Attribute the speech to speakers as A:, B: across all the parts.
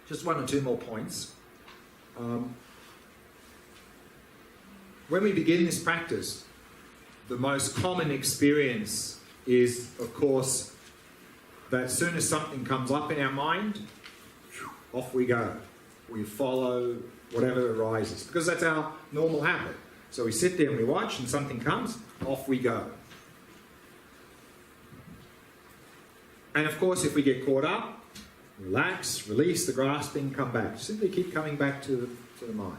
A: Just one or two more points. When we begin this practice, the most common experience is, of course, that as soon as something comes up in our mind, off we go. We follow whatever arises, because that's our normal habit. So we sit there and we watch, and something comes, off we go. And of course, if we get caught up, relax, release the grasping, come back. Simply keep coming back to the mind.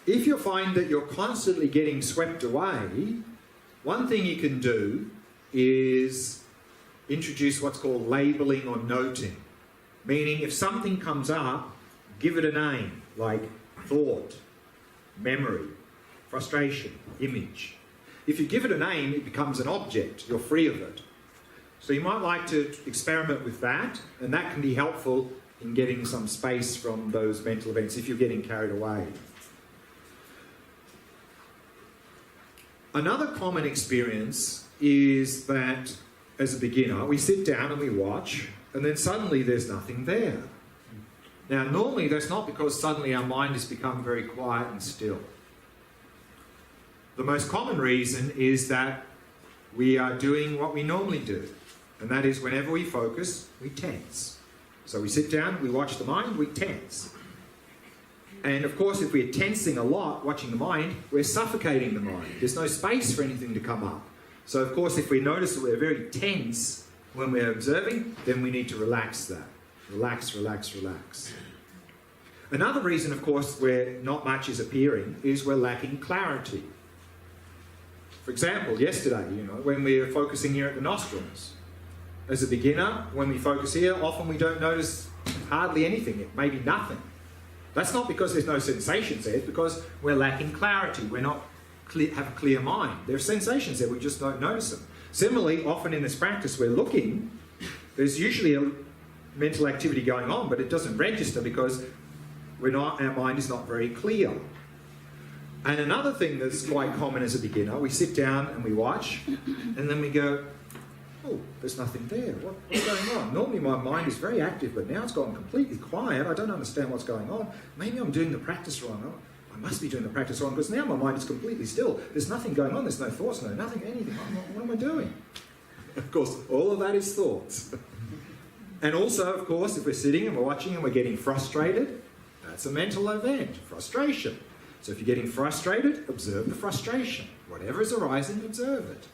A: If you find that you're constantly getting swept away, one thing you can do is introduce what's called labeling or noting. Meaning, if something comes up, give it a name, like thought, memory, frustration, image. If you give it a name, it becomes an object. You're free of it. So you might like to experiment with that, and that can be helpful in getting some space from those mental events if you're getting carried away. Another common experience is that as a beginner, we sit down and we watch, and then suddenly there's nothing there. Now, normally that's not because suddenly our mind has become very quiet and still. The most common reason is that we are doing what we normally do, and that is whenever we focus, we tense. So we sit down, we watch the mind, we tense. And of course, if we're tensing a lot, watching the mind, we're suffocating the mind. There's no space for anything to come up. So of course, if we notice that we're very tense when we're observing, then we need to relax that. Relax, relax, relax. Another reason, of course, where not much is appearing is we're lacking clarity. For example, yesterday, when we were focusing here at the nostrils. As a beginner, when we focus here, often we don't notice hardly anything, maybe nothing. That's not because there's no sensations there, it's because we're lacking clarity. We're not have a clear mind. There are sensations there, we just don't notice them. Similarly, often in this practice, we're looking, there's usually a mental activity going on, but it doesn't register because our mind is not very clear. And another thing that's quite common as a beginner, we sit down and we watch, and then we go, oh, there's nothing there. What's going on? Normally my mind is very active, but now it's gone completely quiet. I don't understand what's going on. Maybe I'm doing the practice wrong. Oh, I must be doing the practice wrong, because now my mind is completely still. There's nothing going on. There's no thoughts, no nothing, anything. What am I doing? Of course, all of that is thoughts. And also, of course, if we're sitting and we're watching and we're getting frustrated, that's a mental event, frustration. So if you're getting frustrated, observe the frustration. Whatever is arising, observe it.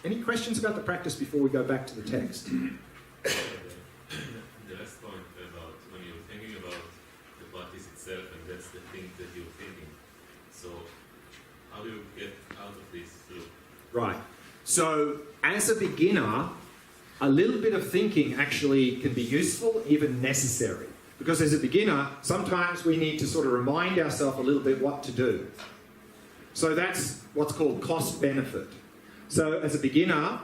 A: Any questions about the practice before we go back to the text?
B: The last point about when you're thinking about the practice itself, and that's the thing that you're thinking. So how do you get out of this loop?
A: Right. So as a beginner, a little bit of thinking actually can be useful, even necessary. Because as a beginner, sometimes we need to sort of remind ourselves a little bit what to do. So that's what's called cost-benefit. So as a beginner,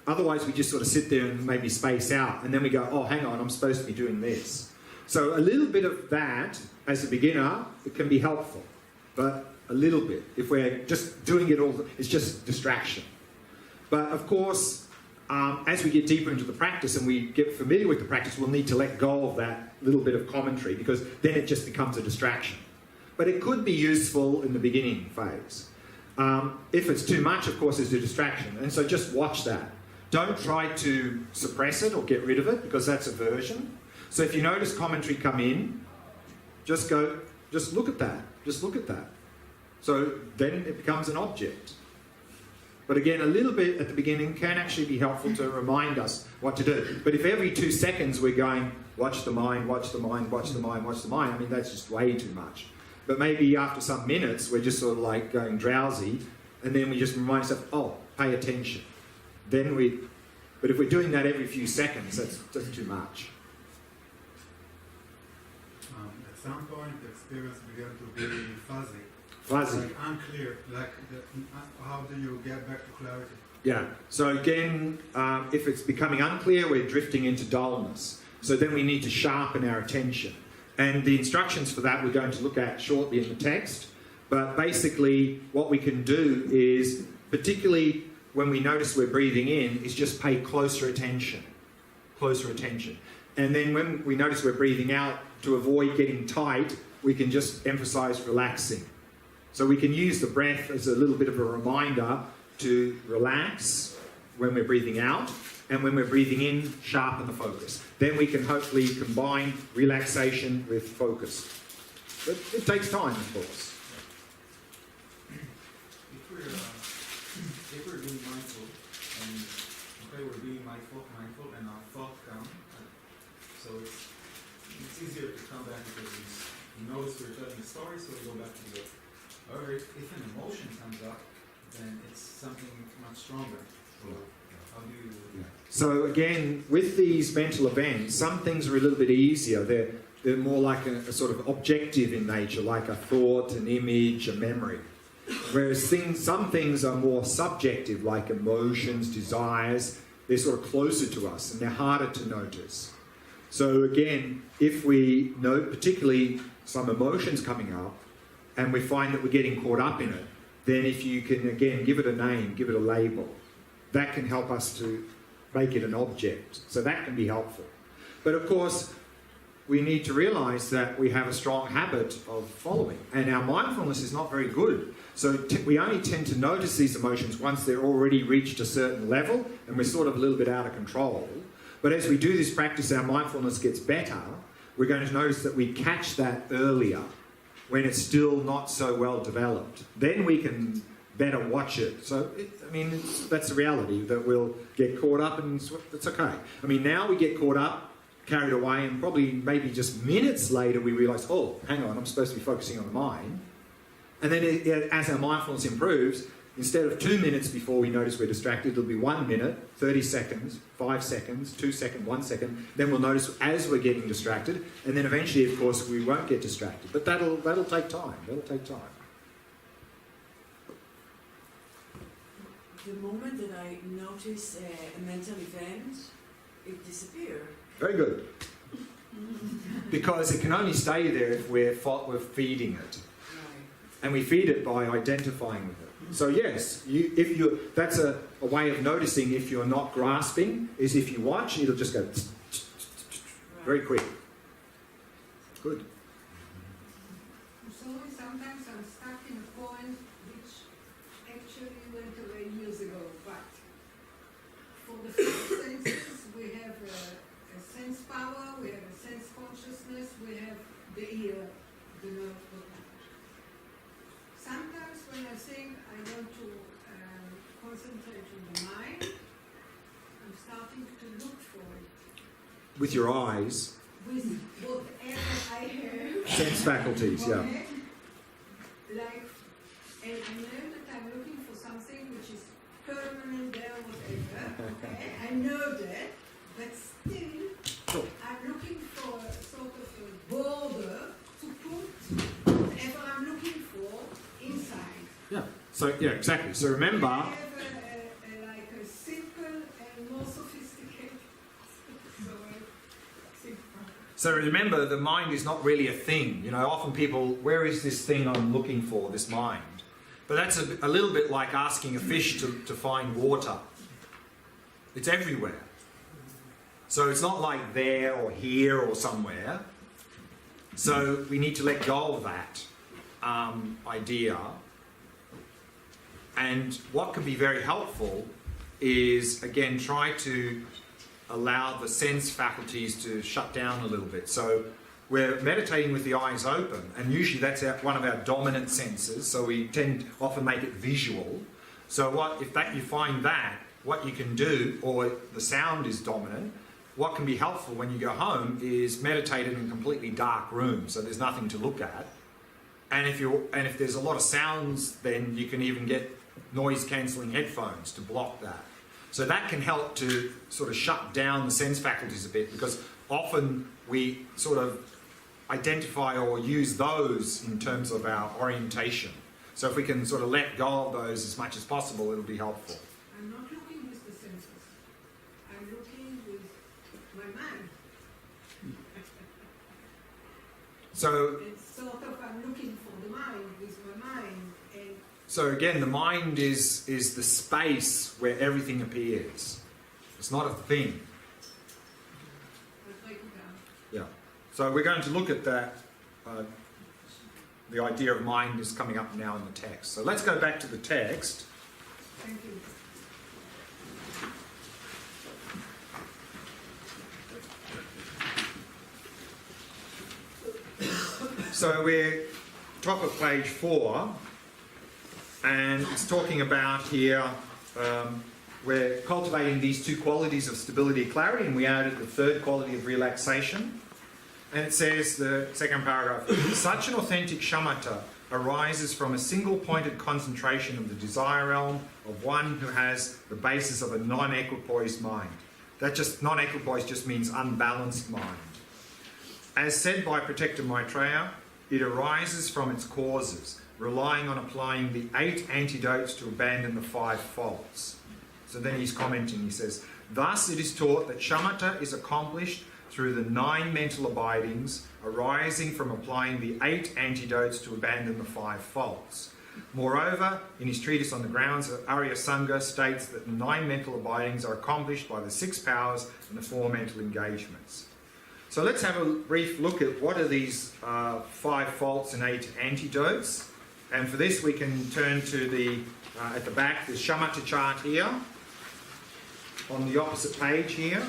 A: otherwise we just sort of sit there and maybe space out, and then we go, oh, hang on, I'm supposed to be doing this. So a little bit of that, as a beginner, it can be helpful, but a little bit. If we're just doing it all, it's just distraction. But of course, as we get deeper into the practice and we get familiar with the practice, we'll need to let go of that little bit of commentary, because then it just becomes a distraction. But it could be useful in the beginning phase. If it's too much, of course, it's a distraction. And so just watch that. Don't try to suppress it or get rid of it, because that's aversion. So if you notice commentary come in, just look at that. Just look at that. So then it becomes an object. But again, a little bit at the beginning can actually be helpful to remind us what to do. But if every 2 seconds we're going, watch the mind, watch the mind, watch the mind, watch the mind, I mean, that's just way too much. But maybe after some minutes, we're just sort of like going drowsy, and then we just remind ourselves, oh, pay attention. But if we're doing that every few seconds, that's just too much.
C: At some point, the experience began to be fuzzy.
A: Fuzzy.
C: Like unclear. How do you get back to clarity?
A: Yeah. So again, if it's becoming unclear, we're drifting into dullness. So then we need to sharpen our attention. And the instructions for that we're going to look at shortly in the text. But basically, what we can do is, particularly when we notice we're breathing in, is just pay closer attention. closer attention. And then when we notice we're breathing out, to avoid getting tight, we can just emphasize relaxing. So we can use the breath as a little bit of a reminder to relax when we're breathing out, and when we're breathing in, sharpen the focus. Then we can hopefully combine relaxation with focus. But it takes time, of course.
D: If we're being mindful, and we're being mindful, and our thought come, so it's easier to come back because we notice we're telling a story, so we go back to the work. However, if an emotion comes up, then it's something much stronger. So how do you?
A: So again, with these mental events, some things are a little bit easier. They're more like a sort of objective in nature, like a thought, an image, a memory. Whereas some things are more subjective, like emotions, desires. They're sort of closer to us and they're harder to notice. So again, if we note particularly some emotions coming up and we find that we're getting caught up in it, then if you can again give it a name, give it a label, that can help us to make it an object. So that can be helpful. But of course, we need to realize that we have a strong habit of following, and our mindfulness is not very good. So we only tend to notice these emotions once they're already reached a certain level and we're sort of a little bit out of control. But as we do this practice, our mindfulness gets better. We're going to notice that we catch that earlier when it's still not so well developed. Then we can better watch it. So, that's the reality, that we'll get caught up and it's okay. I mean, now we get caught up, carried away, and probably maybe just minutes later we realise, oh, hang on, I'm supposed to be focusing on the mind. And then as our mindfulness improves, instead of 2 minutes before we notice we're distracted, it'll be 1 minute, 30 seconds, 5 seconds, 2 seconds, 1 second. Then we'll notice as we're getting distracted, and then eventually, of course, we won't get distracted. But that'll take time. That'll take time.
E: The moment that I notice a mental event, it disappears.
A: Very good. Because it can only stay there if we're feeding it.
E: Right.
A: And we feed it by identifying with it. So yes, that's a way of noticing if you're not grasping, is if you watch, it'll just go very quick. Good.
F: So sometimes I'm stuck in a point which actually went away years ago, but for the five senses we have a sense power, we have a sense consciousness, we have the ear, the nerve. Sometimes when I think I want to concentrate on the mind, I'm starting to look for it.
A: With your eyes.
F: With whatever I have.
A: Sense faculties, yeah.
F: Okay? Like, and I know that I'm looking for something which is permanent there, whatever. Okay, I know that, but still, I'm looking for a sort of a border to put whatever I'm looking for inside.
A: Yeah. So yeah, exactly. So remember.
F: I have like a simple and more sophisticated.
A: So remember, the mind is not really a thing. You know, often people, where is this thing I'm looking for, this mind? But that's a little bit like asking a fish to find water. It's everywhere. So it's not like there or here or somewhere. So we need to let go of that idea. And what can be very helpful is, again, try to allow the sense faculties to shut down a little bit. So we're meditating with the eyes open, and usually that's one of our dominant senses, so we tend to often make it visual. So if you find that, what you can do, or the sound is dominant, what can be helpful when you go home is meditate in a completely dark room, so there's nothing to look at. And if there's a lot of sounds, then you can even get noise-cancelling headphones to block that. So that can help to sort of shut down the sense faculties a bit, because often we sort of identify or use those in terms of our orientation. So if we can sort of let go of those as much as possible, it'll be helpful.
F: I'm not looking with the senses. I'm looking with my mind.
A: So
F: It's sort of, I'm looking for the mind with my mind. And
A: so again, the mind is the space where everything appears. It's not a thing. Yeah. So we're going to look at that. The idea of mind is coming up now in the text. So let's go back to the text.
F: Thank you.
A: So we're top of page 4, and it's talking about here, we're cultivating these two qualities of stability and clarity, and we added the third quality of relaxation. And it says, the second paragraph, such an authentic shamatha arises from a single pointed concentration of the desire realm of one who has the basis of a non-equipoised mind. That just, non-equipoised just means unbalanced mind. As said by Protector Maitreya, it arises from its causes, relying on applying the 8 antidotes to abandon the 5 faults. So then he's commenting, he says, thus it is taught that shamatha is accomplished through the 9 mental abidings arising from applying the 8 antidotes to abandon the 5 faults. Moreover, in his treatise on the grounds of Arya Sangha states that the 9 mental abidings are accomplished by the 6 powers and the 4 mental engagements. So let's have a brief look at what are these 5 faults and 8 antidotes. And for this we can turn to the, at the back, the shamatha chart here, on the opposite page here.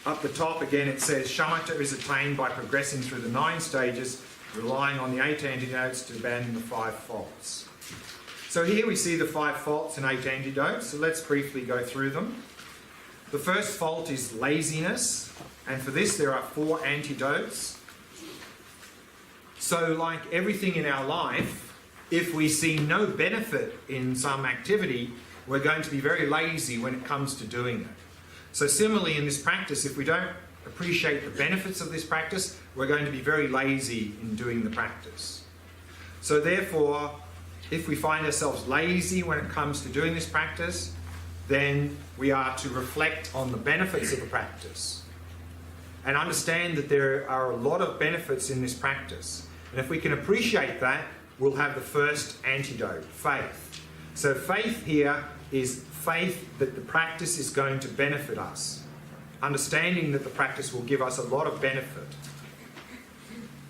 A: Up the top again it says shamatha is attained by progressing through the 9 stages, relying on the 8 antidotes to abandon the 5 faults. So here we see the 5 faults and 8 antidotes, so let's briefly go through them. The first fault is laziness, and for this there are 4 antidotes. So like everything in our life, if we see no benefit in some activity, we're going to be very lazy when it comes to doing it. So similarly in this practice, if we don't appreciate the benefits of this practice, we're going to be very lazy in doing the practice. So therefore, if we find ourselves lazy when it comes to doing this practice, then we are to reflect on the benefits of the practice and understand that there are a lot of benefits in this practice. And if we can appreciate that, we'll have the first antidote, faith. So faith here is faith that the practice is going to benefit us. Understanding that the practice will give us a lot of benefit.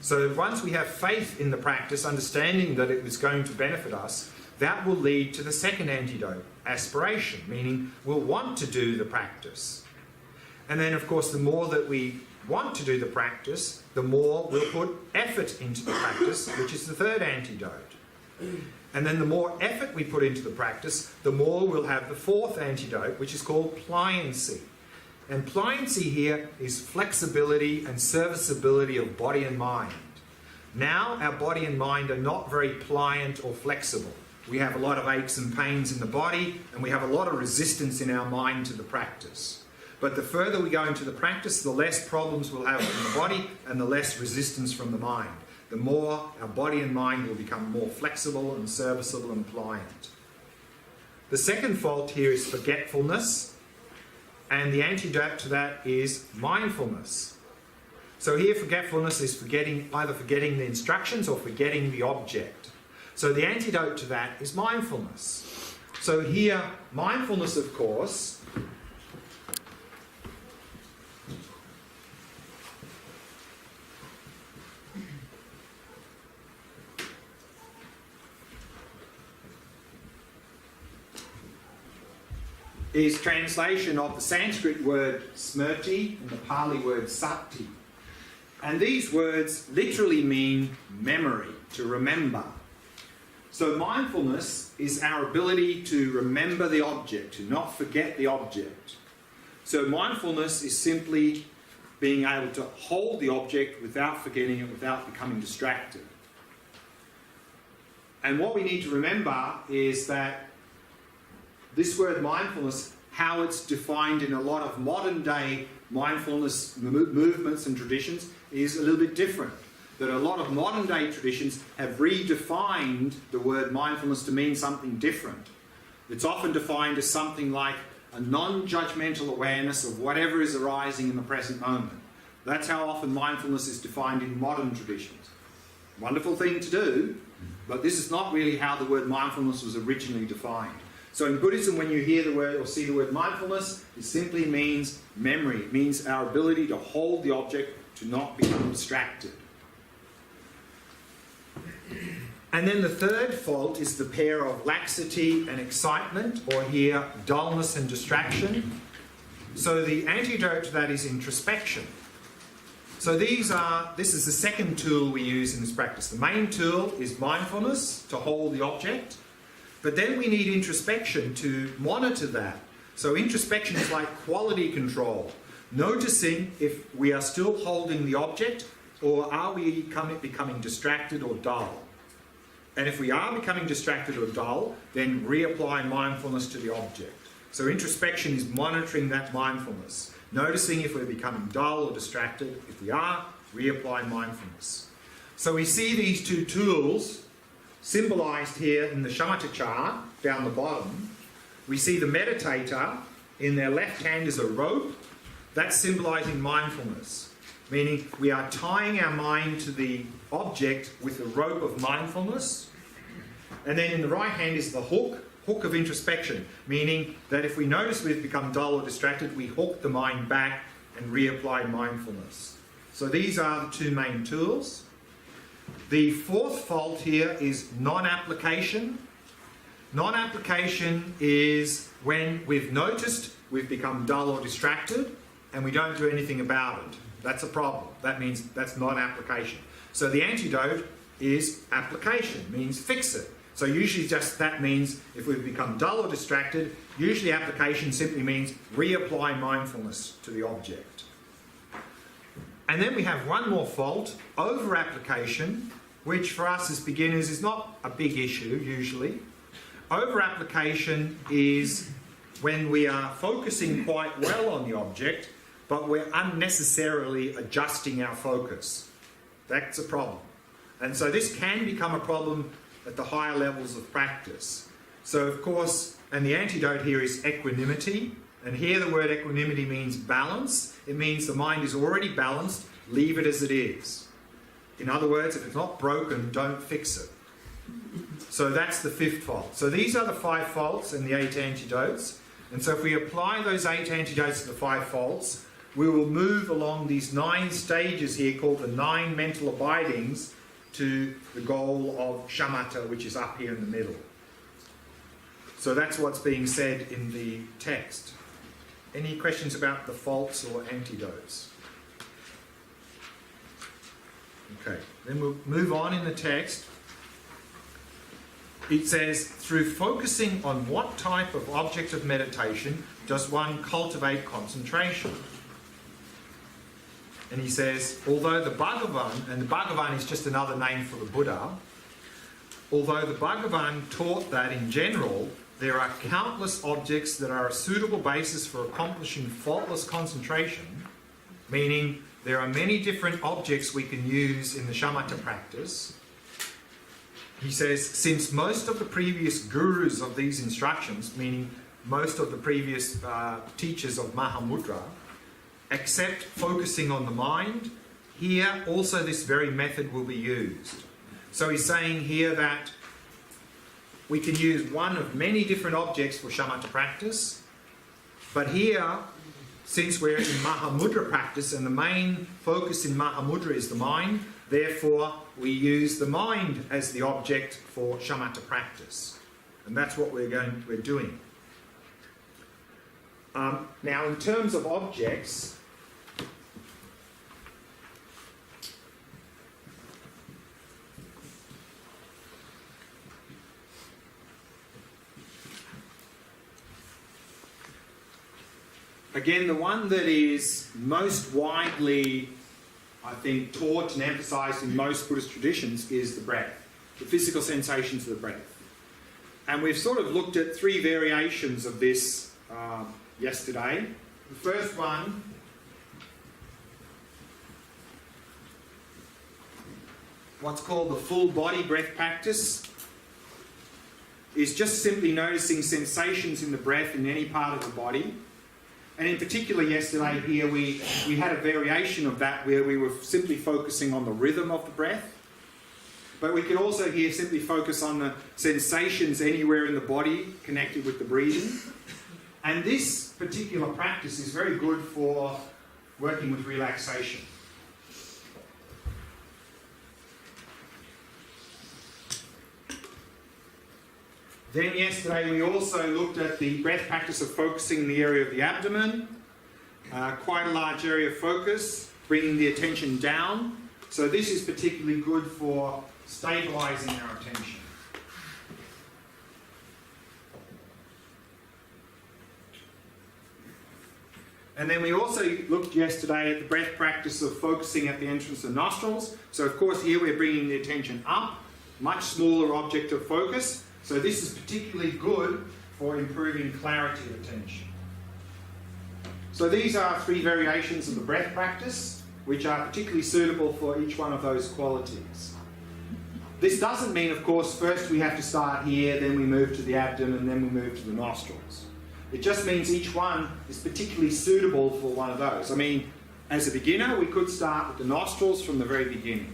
A: So once we have faith in the practice, understanding that it is going to benefit us, that will lead to the second antidote, aspiration, meaning we'll want to do the practice. And then of course the more that we want to do the practice, the more we'll put effort into the practice, which is the third antidote. And then the more effort we put into the practice, the more we'll have the fourth antidote, which is called pliancy. And pliancy here is flexibility and serviceability of body and mind. Now our body and mind are not very pliant or flexible. We have a lot of aches and pains in the body, and we have a lot of resistance in our mind to the practice. But the further we go into the practice, the less problems we'll have in the body and the less resistance from the mind. The more our body and mind will become more flexible and serviceable and pliant. The second fault here is forgetfulness, and the antidote to that is mindfulness. So here forgetfulness is either forgetting the instructions or forgetting the object. So the antidote to that is mindfulness. So here, mindfulness, of course, is translation of the Sanskrit word smrti and the Pali word sati. And these words literally mean memory, to remember. So mindfulness is our ability to remember the object, to not forget the object. So mindfulness is simply being able to hold the object without forgetting it, without becoming distracted. And what we need to remember is that this word mindfulness, how it's defined in a lot of modern day mindfulness movements and traditions, is a little bit different. That a lot of modern day traditions have redefined the word mindfulness to mean something different. It's often defined as something like a non-judgmental awareness of whatever is arising in the present moment. That's how often mindfulness is defined in modern traditions. Wonderful thing to do, but this is not really how the word mindfulness was originally defined. So in Buddhism, when you hear the word or see the word mindfulness, it simply means memory. It means our ability to hold the object, to not become distracted. And then the third fault is the pair of laxity and excitement, or here, dullness and distraction. So the antidote to that is introspection. So this is the second tool we use in this practice. The main tool is mindfulness, to hold the object. But then we need introspection to monitor that. So introspection is like quality control. Noticing if we are still holding the object, or are we becoming distracted or dull. And if we are becoming distracted or dull, then reapply mindfulness to the object. So introspection is monitoring that mindfulness. Noticing if we're becoming dull or distracted. If we are, reapply mindfulness. So we see these two tools symbolized here in the shamatha chart down the bottom. We see the meditator, in their left hand is a rope. That's symbolizing mindfulness, meaning we are tying our mind to the object with the rope of mindfulness. And then in the right hand is the hook of introspection, meaning that if we notice we've become dull or distracted, we hook the mind back and reapply mindfulness. So these are the two main tools. The fourth fault here is non-application. Non-application is when we've noticed we've become dull or distracted and we don't do anything about it. That's a problem. That means that's non-application. So the antidote is application, means fix it. So usually just that means if we've become dull or distracted, usually application simply means reapply mindfulness to the object. And then we have one more fault, over-application, which for us as beginners is not a big issue usually. Over-application is when we are focusing quite well on the object, but we're unnecessarily adjusting our focus. That's a problem. And so this can become a problem at the higher levels of practice. So of course, and the antidote here is equanimity. And here the word equanimity means balance. It means the mind is already balanced, leave it as it is. In other words, if it's not broken, don't fix it. So that's the fifth fault. So these are the 5 faults and the 8 antidotes. And so if we apply those 8 antidotes to the 5 faults, we will move along these 9 stages here called the 9 mental abidings to the goal of shamatha, which is up here in the middle. So that's what's being said in the text. Any questions about the faults or antidotes? Okay, then we'll move on in the text. It says, through focusing on what type of object of meditation does one cultivate concentration? And he says, although the Bhagavan, and the Bhagavan is just another name for the Buddha, although the Bhagavan taught that in general, there are countless objects that are a suitable basis for accomplishing faultless concentration, meaning there are many different objects we can use in the shamatha practice. He says, since most of the previous gurus of these instructions, meaning most of the previous teachers of Mahamudra, accept focusing on the mind, here also this very method will be used. So he's saying here that we can use one of many different objects for shamatha practice, but here, since we're in Mahamudra practice and the main focus in Mahamudra is the mind, therefore we use the mind as the object for shamatha practice. And that's what we're doing. Now in terms of objects, again, the one that is most widely, I think, taught and emphasized in most Buddhist traditions is the breath, the physical sensations of the breath. And we've sort of looked at 3 variations of this yesterday. The first one what's called the full body breath practice is just simply noticing sensations in the breath in any part of the body. And in particular yesterday here we had a variation of that where we were simply focusing on the rhythm of the breath. But we can also here simply focus on the sensations anywhere in the body connected with the breathing. And this particular practice is very good for working with relaxation. Then yesterday we also looked at the breath practice of focusing in the area of the abdomen. Quite a large area of focus, bringing the attention down. So this is particularly good for stabilizing our attention. And then we also looked yesterday at the breath practice of focusing at the entrance of the nostrils. So of course here we're bringing the attention up, much smaller object of focus. So this is particularly good for improving clarity of attention. So these are 3 variations of the breath practice, which are particularly suitable for each one of those qualities. This doesn't mean, of course, first we have to start here, then we move to the abdomen, then we move to the nostrils. It just means each one is particularly suitable for one of those. I mean, as a beginner, we could start with the nostrils from the very beginning.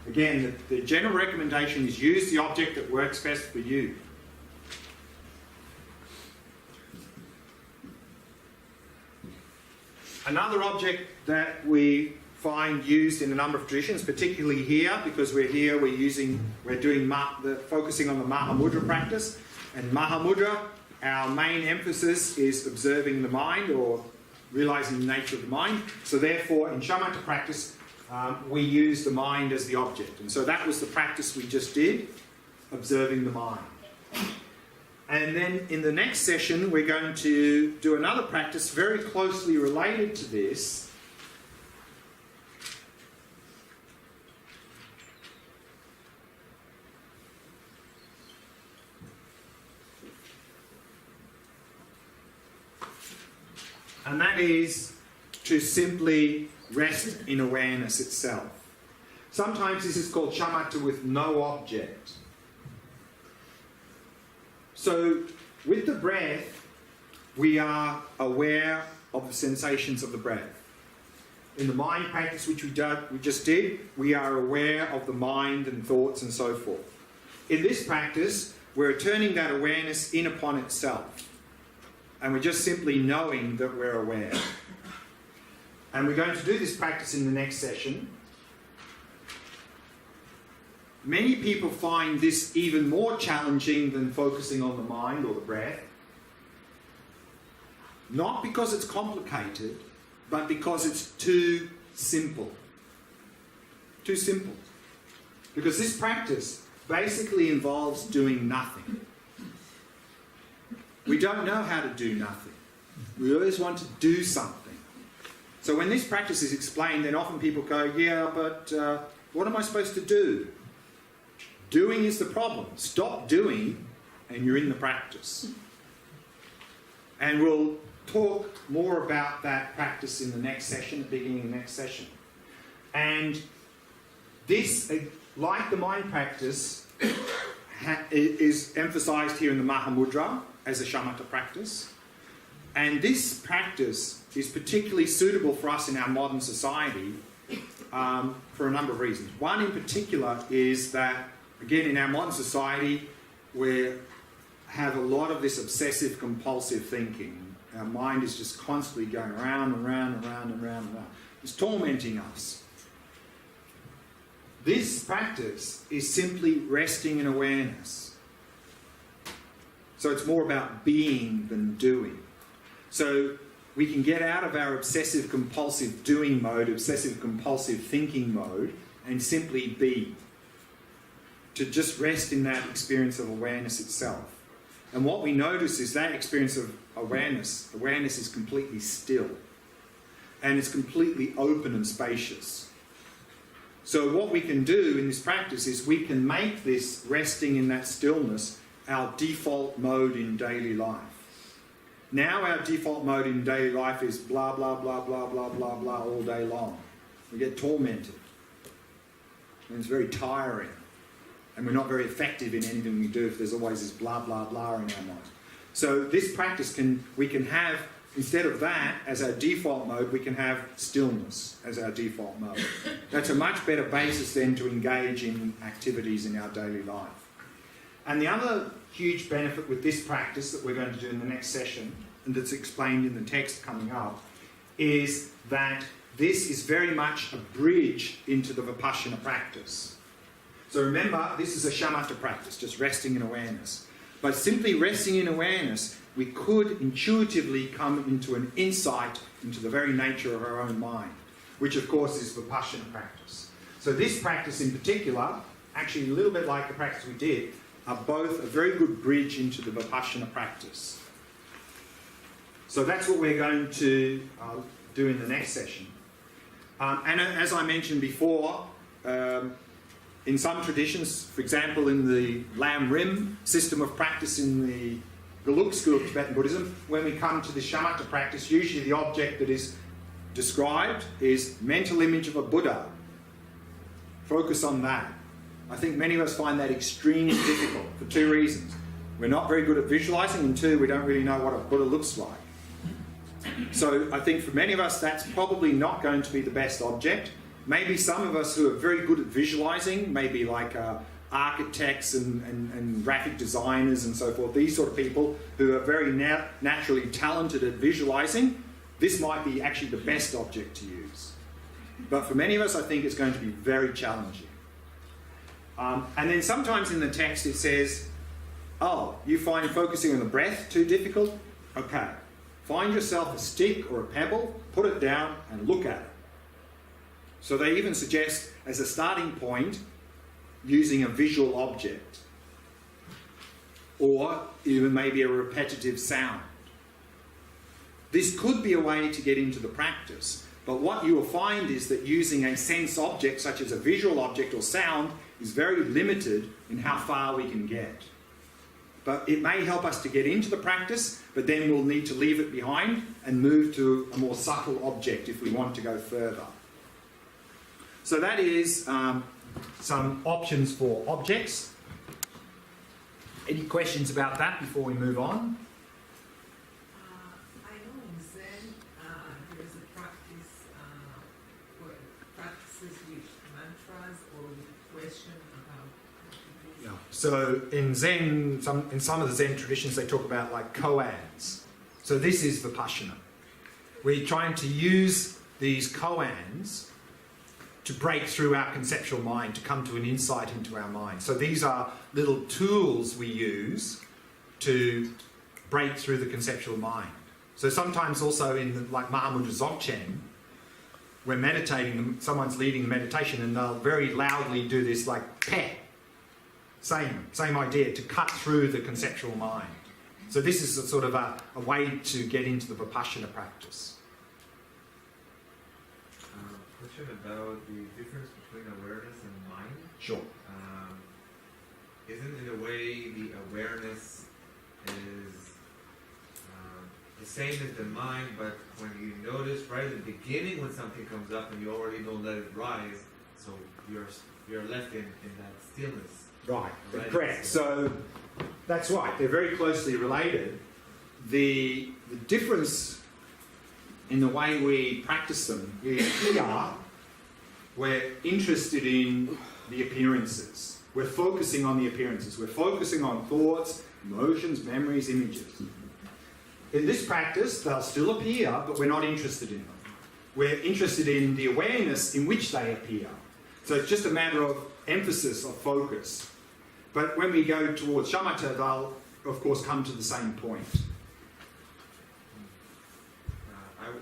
A: Again, the general recommendation is use the object that works best for you. Another object that we find used in a number of traditions, particularly here, because we're doing focusing on the Mahamudra practice. And Mahamudra, our main emphasis is observing the mind or realizing the nature of the mind. So therefore, in shamatha practice, we use the mind as the object. And so that was the practice we just did, observing the mind. And then in the next session, we're going to do another practice very closely related to this. And that is to simply rest in awareness itself. Sometimes this is called shamatha with no object. So with the breath, we are aware of the sensations of the breath. In the mind practice which we just did, we are aware of the mind and thoughts and so forth. In this practice, we're turning that awareness in upon itself. And we're just simply knowing that we're aware. And we're going to do this practice in the next session. Many people find this even more challenging than focusing on the mind or the breath. Not because it's complicated, but because it's too simple. Too simple. Because this practice basically involves doing nothing. We don't know how to do nothing. We always want to do something. So when this practice is explained, then often people go, yeah, but what am I supposed to do? Doing is the problem. Stop doing and you're in the practice. And we'll talk more about that practice in the next session, at the beginning of the next session. And this, like the mind practice, is emphasized here in the Mahamudra as a shamatha practice. And this practice is particularly suitable for us in our modern society for a number of reasons. One in particular is that, again, in our modern society, we have a lot of this obsessive compulsive thinking. Our mind is just constantly going around and round and round and round and round. It's tormenting us. This practice is simply resting in awareness. So it's more about being than doing. So we can get out of our obsessive compulsive doing mode, obsessive compulsive thinking mode, and simply be. To just rest in that experience of awareness itself. And what we notice is that experience of awareness is completely still. And it's completely open and spacious. So what we can do in this practice is we can make this resting in that stillness our default mode in daily life. Now our default mode in daily life is blah, blah, blah, blah, blah, blah, blah all day long. We get tormented. And it's very tiring. And we're not very effective in anything we do if there's always this blah, blah, blah in our mind. So this practice we can have Instead of that, as our default mode, we can have stillness as our default mode. That's a much better basis then to engage in activities in our daily life. And the other huge benefit with this practice that we're going to do in the next session, and that's explained in the text coming up, is that this is very much a bridge into the Vipassana practice. So remember, this is a shamatha practice, just resting in awareness. By simply resting in awareness, we could intuitively come into an insight into the very nature of our own mind, which of course is Vipassana practice. So this practice in particular, actually a little bit like the practice we did, are both a very good bridge into the Vipassana practice. So that's what we're going to do in the next session. And as I mentioned before, in some traditions, for example in the Lam Rim system of practice in the Geluk school of Tibetan Buddhism, when we come to the shamatha practice, usually the object that is described is mental image of a Buddha. Focus on that. I think many of us find that extremely difficult for two reasons. We're not very good at visualizing, and two, we don't really know what a Buddha looks like. So I think for many of us that's probably not going to be the best object. Maybe some of us who are very good at visualizing, maybe like architects and graphic designers and so forth, these sort of people who are very naturally talented at visualizing, this might be actually the best object to use. But for many of us, I think it's going to be very challenging. And then sometimes in the text it says, oh, you find focusing on the breath too difficult? Okay. Find yourself a stick or a pebble, put it down and look at it. So they even suggest, as a starting point, using a visual object. Or even maybe a repetitive sound. This could be a way to get into the practice, but what you will find is that using a sense object, such as a visual object or sound, is very limited in how far we can get. But it may help us to get into the practice, but then we'll need to leave it behind and move to a more subtle object if we want to go further. So that is some options for objects. Any questions about that before we move on?
G: I know in Zen there's a practice where practices with mantras or with question about.
A: Yeah. So in Zen, in some of the Zen traditions, they talk about like koans. So this is Vipassana. We're trying to use these koans to break through our conceptual mind, to come to an insight into our mind. So these are little tools we use to break through the conceptual mind. So sometimes also in like Mahamudra Dzogchen, we're meditating, someone's leading the meditation and they'll very loudly do this like peh. Same idea, to cut through the conceptual mind. So this is a sort of a way to get into the Vipassana practice.
H: Question about the difference between awareness and mind.
A: Sure.
H: Isn't in a way the awareness is the same as the mind, but when you notice right at the beginning when something comes up and you already know let it rise, so you're left in that stillness.
A: Right, correct. So that's right, they're very closely related. The difference in the way we practice them is here we're interested in the appearances. We're focusing on the appearances. We're focusing on thoughts, emotions, memories, images. In this practice, they'll still appear, but we're not interested in them. We're interested in the awareness in which they appear. So it's just a matter of emphasis, of focus. But when we go towards shamatha, they'll, of course, come to the same point.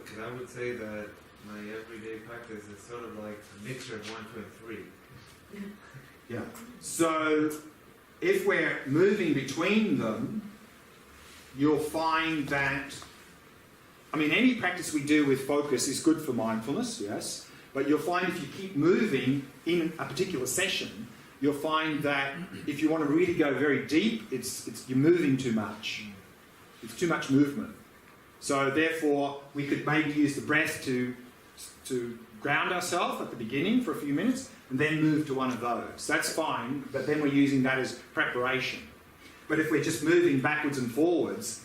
H: Because I would say that my everyday practice is sort of like a mixture of 1, 2, and 3.
A: Yeah. So if we're moving between them, you'll find that, I mean, any practice we do with focus is good for mindfulness, yes, but you'll find if you keep moving in a particular session, you'll find that if you want to really go very deep, you're moving too much. It's too much movement. So therefore, we could maybe use the breath to ground ourselves at the beginning for a few minutes and then move to one of those. That's fine, but then we're using that as preparation. But if we're just moving backwards and forwards,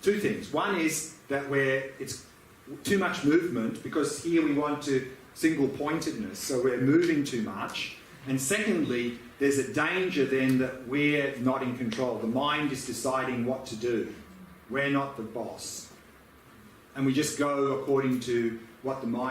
A: Two things. One is that it's too much movement, because here we want to single pointedness, so we're moving too much. And secondly, there's a danger then that we're not in control. The mind is deciding what to do. We're not the boss. And we just go according to what the mind